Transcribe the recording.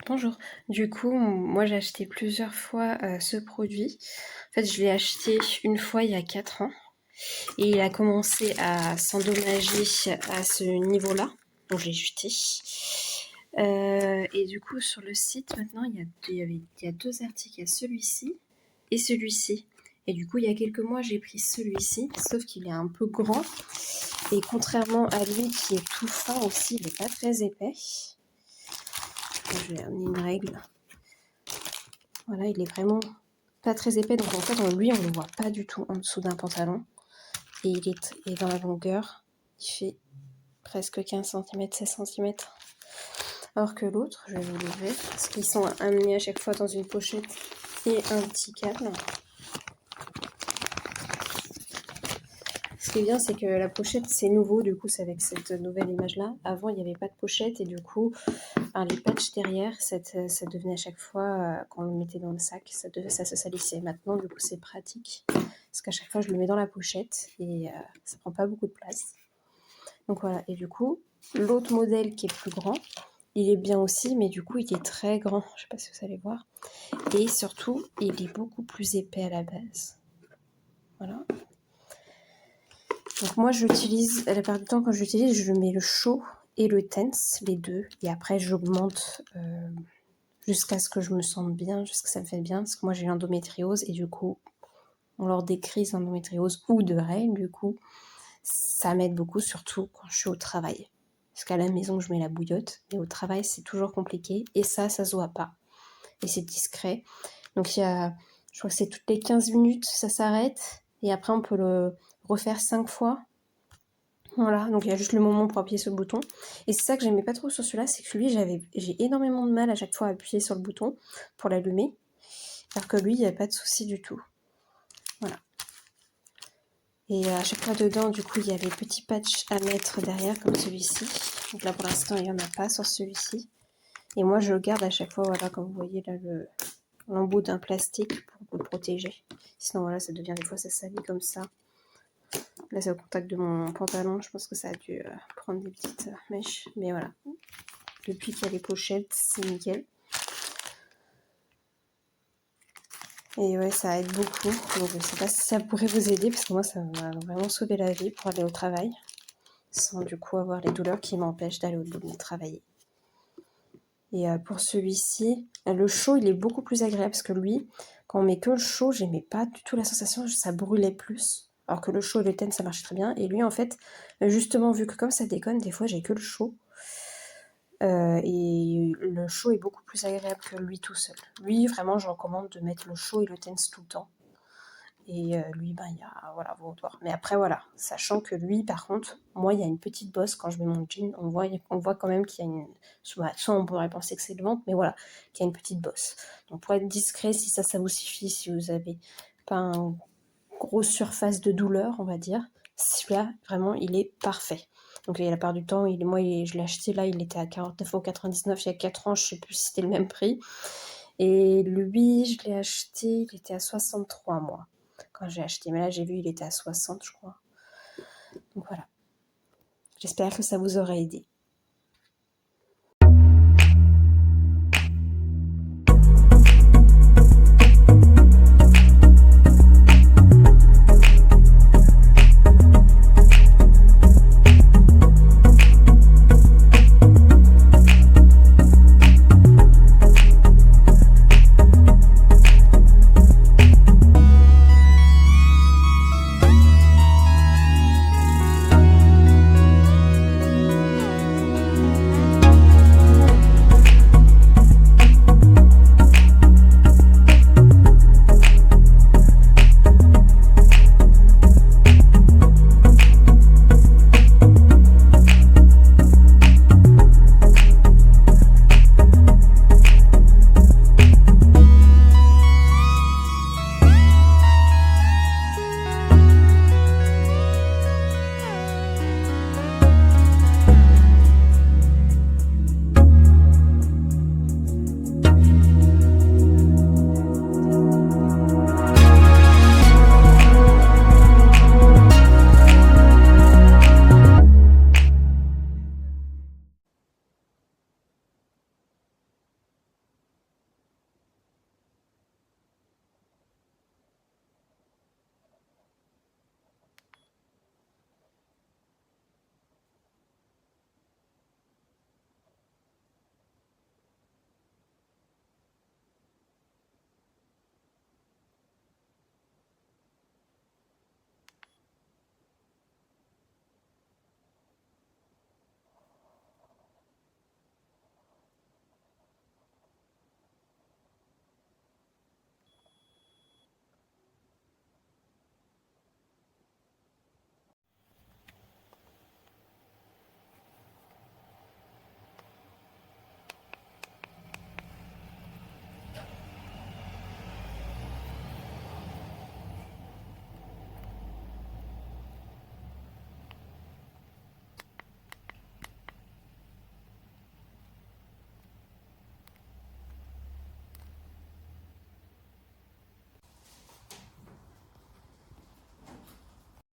Bonjour. Du coup, moi j'ai acheté plusieurs fois ce produit. En fait, je l'ai acheté une fois il y a 4 ans et il a commencé à s'endommager à ce niveau-là. Donc je l'ai jeté. Et du coup, sur le site, maintenant, il y a deux articles. Il y a celui-ci et celui-ci. Et du coup, il y a quelques mois, j'ai pris celui-ci, sauf qu'il est un peu grand. Et contrairement à lui qui est tout fin aussi, il n'est pas très épais. Je vais amener une règle. Voilà, il est vraiment pas très épais, donc en fait, lui, on ne le voit pas du tout en dessous d'un pantalon. Et il est dans la longueur, il fait presque 15 cm, 16 cm. Alors que l'autre, je vais vous l'ouvrir, parce qu'ils sont amenés à chaque fois dans une pochette et un petit câble. Ce qui est bien, c'est que la pochette, c'est nouveau, du coup, c'est avec cette nouvelle image-là. Avant, il n'y avait pas de pochette, et du coup, les patchs derrière, ça devenait à chaque fois, quand on le mettait dans le sac, ça se salissait. Maintenant, du coup, c'est pratique, parce qu'à chaque fois, je le mets dans la pochette, et ça prend pas beaucoup de place. Donc voilà, et du coup, l'autre modèle qui est plus grand, il est bien aussi, mais du coup, il est très grand, je sais pas si vous allez voir. Et surtout, il est beaucoup plus épais à la base. Voilà. Donc moi, j'utilise, la plupart du temps, quand j'utilise, je mets le chaud et le tense, les deux. Et après, j'augmente jusqu'à ce que je me sente bien, jusqu'à ce que ça me fait bien. Parce que moi, j'ai l'endométriose et du coup, lors des crises d'endométriose ou de règles, du coup, ça m'aide beaucoup, surtout quand je suis au travail. Parce qu'à la maison, je mets la bouillotte, mais au travail, c'est toujours compliqué. Et ça se voit pas. Et c'est discret. Donc il y a, je crois que c'est toutes les 15 minutes, ça s'arrête. Et après, on peut le refaire 5 fois. Voilà, donc il y a juste le moment pour appuyer sur le bouton. Et c'est ça que j'aimais pas trop sur celui-là, c'est que lui, j'ai énormément de mal à chaque fois à appuyer sur le bouton pour l'allumer. Alors que lui, il n'y avait pas de souci du tout. Voilà. Et à chaque fois dedans, du coup, il y a des petits patchs à mettre derrière, comme celui-ci. Donc là, pour l'instant, il n'y en a pas sur celui-ci. Et moi, je le garde à chaque fois, voilà, comme vous voyez là, l'embout d'un plastique pour le protéger. Sinon, voilà, ça devient des fois, ça salit comme ça. Là, c'est au contact de mon pantalon. Je pense que ça a dû prendre des petites mèches. Mais voilà. Depuis qu'il y a les pochettes, c'est nickel. Et ouais, ça aide beaucoup. Donc, je ne sais pas si ça pourrait vous aider, parce que moi, ça m'a vraiment sauvé la vie pour aller au travail. Sans du coup avoir les douleurs qui m'empêchent d'aller au boulot travailler. Et pour celui-ci, le chaud, il est beaucoup plus agréable, parce que lui, quand on met que le chaud, j'aimais pas du tout la sensation, ça brûlait plus. Alors que le chaud et le ten, ça marche très bien. Et lui, en fait, justement, vu que comme ça déconne, des fois, j'ai que le chaud. Et le chaud est beaucoup plus agréable que lui tout seul. Lui, vraiment, je recommande de mettre le chaud et le tense tout le temps. Et lui, il y a, voilà, vous voir. Mais après, voilà, sachant que lui, par contre, moi, il y a une petite bosse quand je mets mon jean. On voit quand même qu'il y a une... Soit on pourrait penser que c'est le ventre, mais voilà, qu'il y a une petite bosse. Donc, pour être discret, si ça vous suffit, si vous n'avez pas une grosse surface de douleur, on va dire, celui-là, vraiment, il est parfait. Donc, la part du temps, je l'ai acheté là, il était à 49,99€ il y a 4 ans, je ne sais plus si c'était le même prix. Et lui, je l'ai acheté, il était à 63 mois quand j'ai acheté. Mais là, j'ai vu, il était à 60, je crois. Donc voilà. J'espère que ça vous aura aidé.